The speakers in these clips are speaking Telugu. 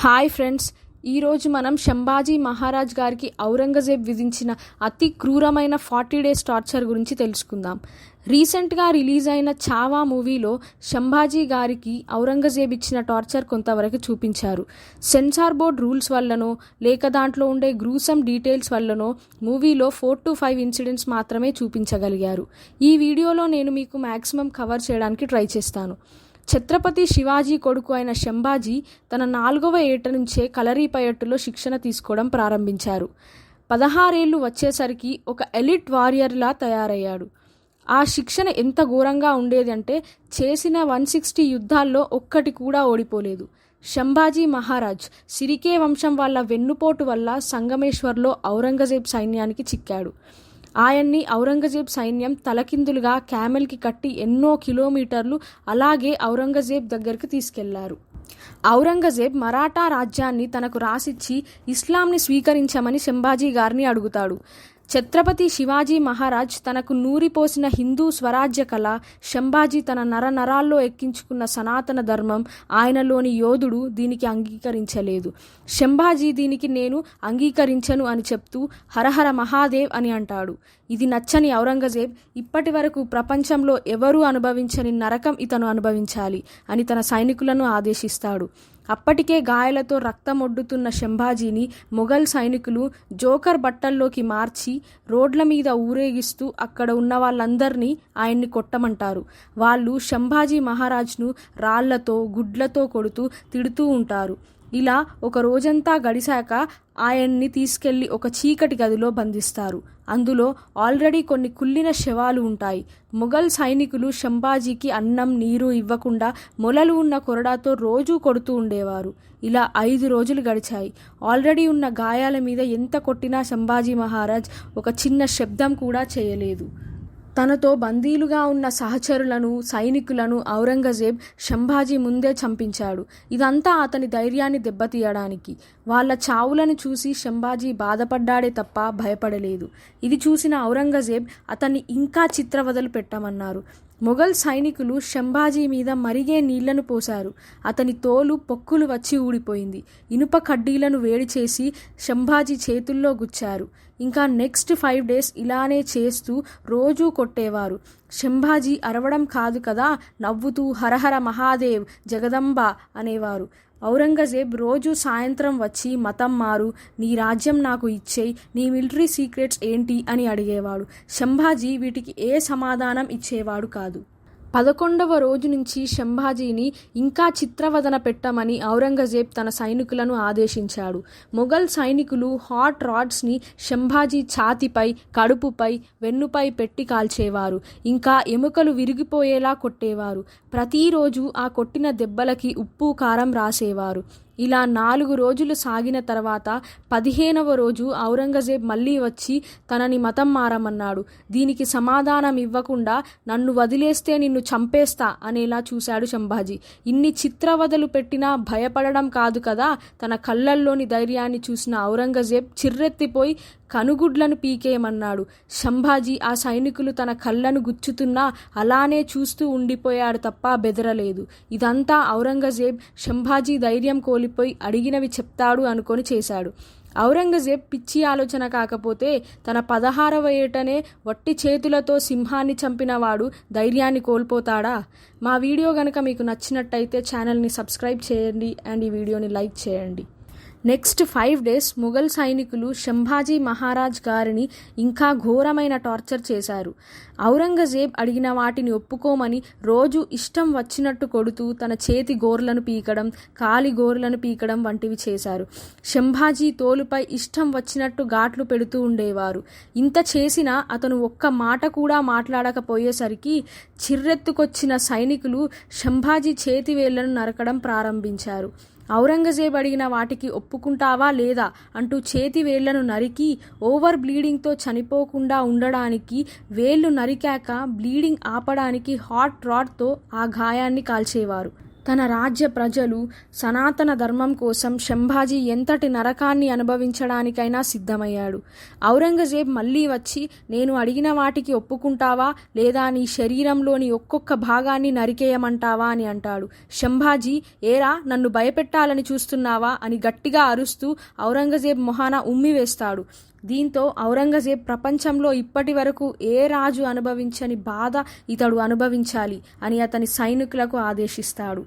హాయ్ ఫ్రెండ్స్, ఈరోజు మనం శంభాజీ మహారాజ్ గారికి ఔరంగజేబ్ విధించిన అతి క్రూరమైన 40 డేస్ టార్చర్ గురించి తెలుసుకుందాం. రీసెంట్గా రిలీజ్ అయిన చావా మూవీలో శంభాజీ గారికి ఔరంగజేబ్ ఇచ్చిన టార్చర్ కొంతవరకు చూపించారు. సెన్సార్ బోర్డ్ రూల్స్ వల్లనో లేక దాంట్లో ఉండే గ్రూసమ్ డీటెయిల్స్ వల్లనో మూవీలో 4 to 5 ఇన్సిడెంట్స్ మాత్రమే చూపించగలిగారు. ఈ వీడియోలో నేను మీకు మ్యాక్సిమం కవర్ చేయడానికి ట్రై చేస్తాను. ఛత్రపతి శివాజీ కొడుకు అయిన శంభాజీ తన 4వ ఏట నుంచే కలరిపయట్టులో శిక్షణ తీసుకోవడం ప్రారంభించారు. 16 ఏళ్ళు వచ్చేసరికి ఒక ఎలిట్ వారియర్లా తయారయ్యాడు. ఆ శిక్షణ ఎంత ఘోరంగా ఉండేది అంటే చేసిన 160 యుద్ధాల్లో ఒక్కటి కూడా ఓడిపోలేదు. శంభాజీ మహారాజ్ సిరికే వంశం వాళ్ళ వెన్నుపోటు వల్ల సంగమేశ్వర్లో ఔరంగజేబ్ సైన్యానికి చిక్కాడు. ఆయన్ని ఔరంగజేబ్ సైన్యం తలకిందులుగా క్యామెల్కి కట్టి ఎన్నో కిలోమీటర్లు అలాగే ఔరంగజేబ్ దగ్గరికి తీసుకెళ్లారు. ఔరంగజేబ్ మరాఠా రాజ్యాన్ని తనకు రాసిచ్చి ఇస్లాంని స్వీకరించమని శంభాజీ గారిని అడుగుతాడు. ఛత్రపతి శివాజీ మహారాజ్ తనకు నూరిపోసిన హిందూ స్వరాజ్య కళ, శంభాజీ తన నరనరాల్లో ఎక్కించుకున్న సనాతన ధర్మం, ఆయనలోని యోధుడు దీనికి అంగీకరించలేదు. శంభాజీ దీనికి నేను అంగీకరించను అని చెప్తూ హరహర మహాదేవ్ అని అంటాడు. ఇది నచ్చని ఔరంగజేబ్ ఇప్పటి వరకు ప్రపంచంలో ఎవరూ అనుభవించని నరకం ఇతను అనుభవించాలి అని తన సైనికులను ఆదేశిస్తాడు. అప్పటికే గాయాలతో రక్తమొడ్డుతున్న శంభాజీని మొఘల్ సైనికులు జోకర్ బట్టల్లోకి మార్చి రోడ్ల మీద ఊరేగిస్తూ అక్కడ ఉన్న వాళ్ళందరినీ ఆయన్ని కొట్టమంటారు. వాళ్ళు శంభాజీ మహారాజ్ను రాళ్లతో గుడ్లతో కొడుతూ తిడుతూ ఉంటారు. ఇలా ఒక రోజంతా గడిచాక ఆయన్ని తీసుకెళ్లి ఒక చీకటి గదిలో బంధిస్తారు. అందులో ఆల్రెడీ కొన్ని కుళ్ళిన శవాలు ఉంటాయి. మొఘల్ సైనికులు శంభాజీకి అన్నం నీరు ఇవ్వకుండా మొలలు ఉన్న కొరడాతో రోజూ కొడుతూ ఉండేవారు. ఇలా 5 రోజులు గడిచాయి. ఆల్రెడీ ఉన్న గాయాల మీద ఎంత కొట్టినా శంభాజీ మహారాజ్ ఒక చిన్న శబ్దం కూడా చేయలేదు. తనతో బందీలుగా ఉన్న సహచరులను, సైనికులను ఔరంగజేబ్ శంభాజీ ముందే చంపించాడు. ఇదంతా అతని ధైర్యాన్ని దెబ్బతీయడానికి. వాళ్ళ చావులను చూసి శంభాజీ బాధపడ్డాడే తప్ప భయపడలేదు. ఇది చూసిన ఔరంగజేబ్ అతన్ని ఇంకా చిత్రవదలు పెట్టమన్నారు. మొఘల్ సైనికులు శంభాజీ మీద మరిగే నీళ్లను పోశారు. అతని తోలు పొక్కులు వచ్చి ఊడిపోయింది. ఇనుప కడ్డీలను వేడి చేసి శంభాజీ చేతుల్లో గుచ్చారు. ఇంకా నెక్స్ట్ 5 డేస్ ఇలానే చేస్తూ రోజూ కొట్టేవారు. శంభాజీ అరవడం కాదు కదా, నవ్వుతూ హరహర మహాదేవ్ జగదంబ అనేవారు. ఔరంగజేబ్ రోజు సాయంత్రం వచ్చి మతం మారు, నీ రాజ్యం నాకు ఇచ్చేయి, నీ మిలిటరీ సీక్రెట్స్ ఏంటి అని అడిగేవాడు. శంభాజీ వీటికి ఏ సమాధానం ఇచ్చేవాడు కాదు. 11వ రోజు నుంచి శంభాజీని ఇంకా చిత్రవదన పెట్టమని ఔరంగజేబ్ తన సైనికులను ఆదేశించాడు. మొఘల్ సైనికులు హాట్ రాడ్స్ని శంభాజీ ఛాతిపై, కడుపుపై, వెన్నుపై పెట్టి కాల్చేవారు. ఇంకా ఎముకలు విరిగిపోయేలా కొట్టేవారు. ప్రతిరోజు ఆ కొట్టిన దెబ్బలకి ఉప్పు కారం రాసేవారు. ఇలా 4 రోజులు సాగిన తర్వాత 15వ రోజు ఔరంగజేబ్ మళ్ళీ వచ్చి తనని మతం మారమన్నాడు. దీనికి సమాధానం ఇవ్వకుండా నన్ను వదిలేస్తే నిన్ను చంపేస్తా అనేలా చూశాడు శంభాజీ. ఇన్ని చిత్రవదలు పెట్టినా భయపడడం కాదు కదా. తన కళ్ళల్లోని ధైర్యాన్ని చూసిన ఔరంగజేబ్ చిర్రెత్తిపోయి కనుగుడ్లను పీకేయమన్నాడు. శంభాజీ ఆ సైనికులు తన కళ్ళను గుచ్చుతున్నా అలానే చూస్తూ ఉండిపోయాడు తప్ప బెదరలేదు. ఇదంతా ఔరంగజేబ్ శంభాజీ ధైర్యం కోల్పోయి అడిగినవి చెప్తాడు అనుకొని చేశాడు. ఔరంగజేబ్ పిచ్చి ఆలోచన కాకపోతే తన 16వ ఏటనే వట్టి చేతులతో సింహాన్ని చంపినవాడు ధైర్యాన్ని కోల్పోతాడా? మా వీడియో గనక మీకు నచ్చినట్టయితే ఛానల్ని సబ్స్క్రైబ్ చేయండి అండ్ ఈ వీడియోని లైక్ చేయండి. నెక్స్ట్ 5 డేస్ మొఘల్ సైనికులు శంభాజీ మహారాజ్ గారిని ఇంకా ఘోరమైన టార్చర్ చేశారు. ఔరంగజేబ్ అడిగిన వాటిని ఒప్పుకోమని రోజు ఇష్టం వచ్చినట్టు కొడుతూ తన చేతి గోర్లను పీకడం, కాలి గోర్లను పీకడం వంటివి చేశారు. శంభాజీ తోలుపై ఇష్టం వచ్చినట్టు ఘాట్లు పెడుతూ ఉండేవారు. ఇంత చేసినా అతను ఒక్క మాట కూడా మాట్లాడకపోయేసరికి చిర్రెత్తుకొచ్చిన సైనికులు శంభాజీ చేతి వేళ్లను నరకడం ప్రారంభించారు. ఔరంగజేబ్ అడిగిన వాటికి ఒప్పుకుంటావా లేదా అంటూ చేతి వేళ్లను నరికి ఓవర్ బ్లీడింగ్తో చనిపోకుండా ఉండడానికి వేళ్లు నరికాక బ్లీడింగ్ ఆపడానికి హాట్ రాడ్తో ఆ గాయాన్ని కాల్చేవారు. తన రాజ్య ప్రజలు సనాతన ధర్మం కోసం శంభాజీ ఎంతటి నరకాన్ని అనుభవించడానికైనా సిద్ధమయ్యాడు. ఔరంగజేబ్ మళ్ళీ వచ్చి, నేను అడిగిన వాటికి ఒప్పుకుంటావా లేదా నీ శరీరంలోని ఒక్కొక్క భాగాన్ని నరికేయమంటావా అని అంటాడు. శంభాజీ, ఏరా నన్ను భయపెట్టాలని చూస్తున్నావా అని గట్టిగా అరుస్తూ ఔరంగజేబ్ మొహాన ఉమ్మి వేస్తాడు. దీంతో ఔరంగజేబ్ ప్రపంచంలో ఇప్పటి వరకు ఏ రాజు అనుభవించని బాధ ఇతడు అనుభవించాలి అని అతని సైనికులకు ఆదేశిస్తాడు.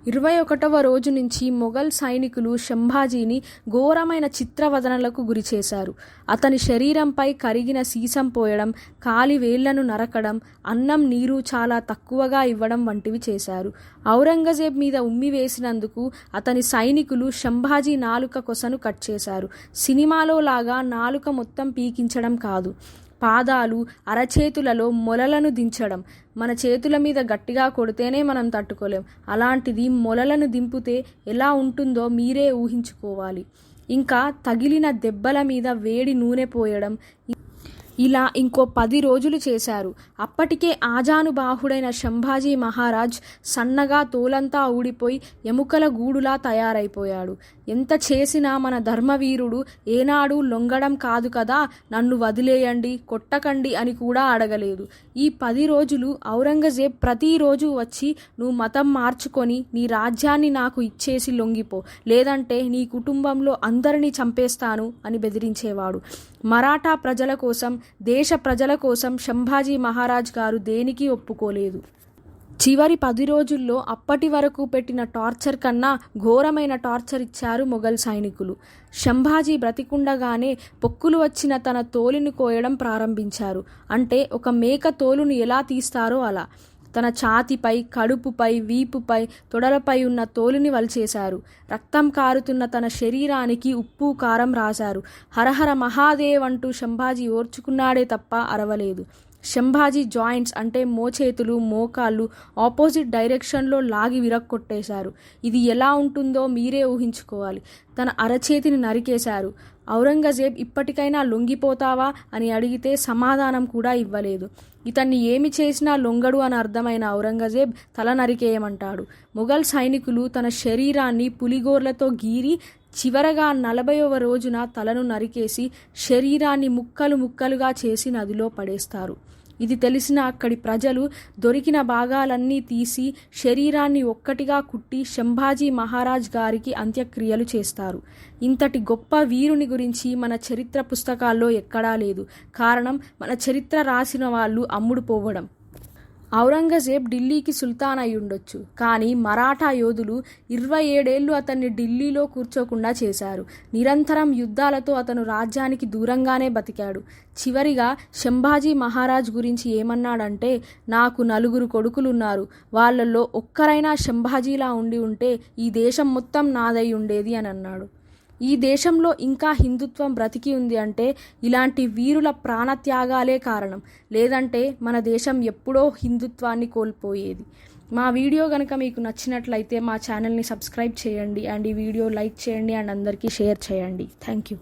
21వ రోజు నుంచి మొఘల్ సైనికులు శంభాజీని ఘోరమైన చిత్రవదనలకు గురిచేశారు. అతని శరీరంపై కరిగిన సీసం పోయడం, కాలి వేళ్లను నరకడం, అన్నం నీరు చాలా తక్కువగా ఇవ్వడం వంటివి చేశారు. ఔరంగజేబ్ మీద ఉమ్మి వేసినందుకు అతని సైనికులు శంభాజీ నాలుక కొసను కట్ చేశారు. సినిమాలో లాగా నాలుక మొత్తం పీకించడం కాదు, పాదాలు, అరచేతులలో మొలలను దించడం. మన చేతుల మీద గట్టిగా కొడితేనే మనం తట్టుకోలేం, అలాంటిది మొలలను దింపితే ఎలా ఉంటుందో మీరే ఊహించుకోవాలి. ఇంకా తగిలిన దెబ్బల మీద వేడి నూనె పోయడం, ఇలా ఇంకో 10 రోజులు చేశారు. అప్పటికే ఆజానుబాహుడైన శంభాజీ మహారాజ్ సన్నగా తోలంతా ఊడిపోయి ఎముకల గూడులా తయారైపోయాడు. ఎంత చేసినా మన ధర్మవీరుడు ఏనాడు లొంగడం కాదు కదా, నన్ను వదిలేయండి, కొట్టకండి అని కూడా అడగలేదు. ఈ 10 రోజులు ఔరంగజేబ్ ప్రతిరోజు వచ్చి, నువ్వు మతం మార్చుకొని నీ రాజ్యాన్ని నాకు ఇచ్చేసి లొంగిపో, లేదంటే నీ కుటుంబంలో అందరినీ చంపేస్తాను అని బెదిరించేవాడు. మరాఠా ప్రజల కోసం, దేశ ప్రజల కోసం శంభాజీ మహారాజ్ గారు దేనికి ఒప్పుకోలేదు. చివరి 10 రోజుల్లో అప్పటి వరకు పెట్టిన టార్చర్ కన్నా ఘోరమైన టార్చర్ ఇచ్చారు మొఘల్ సైనికులు. శంభాజీ బ్రతికుండగానే పొక్కులు వచ్చిన తన తోలుని కోయడం ప్రారంభించారు. అంటే ఒక మేక తోలును ఎలా తీస్తారో అలా. తన ఛాతీపై, కడుపుపై, వీపుపై, తొడలపై ఉన్న తోలుని వలిచేశారు. రక్తం కారుతున్న తన శరీరానికి ఉప్పు కారం రాశారు. హరహర మహాదేవ్ అంటూ శంభాజీ ఓర్చుకున్నాడే తప్ప అరవలేదు. శంభాజీ జాయింట్స్ అంటే మోచేతులు, మోకాళ్ళు ఆపోజిట్ డైరెక్షన్లో లాగి విరక్కొట్టేశారు. ఇది ఎలా ఉంటుందో మీరే ఊహించుకోవాలి. తన అరచేతిని నరికేశారు. ఔరంగజేబ్ ఇప్పటికైనా లొంగిపోతావా అని అడిగితే సమాధానం కూడా ఇవ్వలేదు. ఇతన్ని ఏమి చేసినా లొంగడు అని అర్థమైన ఔరంగజేబ్ తల నరికేయమంటాడు. మొఘల్ సైనికులు తన శరీరాన్ని పులిగోర్లతో గీరి చివరగా 40వ రోజున తలను నరికేసి శరీరాన్ని ముక్కలు ముక్కలుగా చేసి నదిలో పడేస్తారు. ఇది తెలిసిన అక్కడి ప్రజలు దొరికిన భాగాలన్నీ తీసి శరీరాన్ని ఒక్కటిగా కుట్టి శంభాజీ మహారాజ్ గారికి అంత్యక్రియలు చేస్తారు. ఇంతటి గొప్ప వీరుని గురించి మన చరిత్ర పుస్తకాల్లో ఎక్కడా లేదు. కారణం, మన చరిత్ర రాసిన వాళ్ళు అమ్ముడు పోవడం. ఔరంగజేబ్ ఢిల్లీకి సుల్తాన్ అయి ఉండొచ్చు, కానీ మరాఠా యోధులు 27 ఏళ్లు అతన్ని ఢిల్లీలో కూర్చోకుండా చేశారు. నిరంతరం యుద్ధాలతో అతను రాజ్యానికి దూరంగానే బతికాడు. చివరిగా శంభాజీ మహారాజ్ గురించి ఏమన్నాడంటే, నాకు 4 కొడుకులున్నారు, వాళ్ళల్లో ఒక్కరైనా శంభాజీలా ఉండి ఉంటే ఈ దేశం మొత్తం నాదై ఉండేది అని అన్నాడు. ఈ దేశంలో ఇంకా హిందుత్వం బ్రతికి ఉంది అంటే ఇలాంటి వీరుల ప్రాణత్యాగాలే కారణం, లేదంటే మన దేశం ఎప్పుడో హిందుత్వాన్ని కోల్పోయేది. మా వీడియో కనుక మీకు నచ్చినట్లయితే మా ఛానల్ని సబ్స్క్రైబ్ చేయండి అండ్ ఈ వీడియో లైక్ చేయండి అండ్ అందరికీ షేర్ చేయండి. Thank you.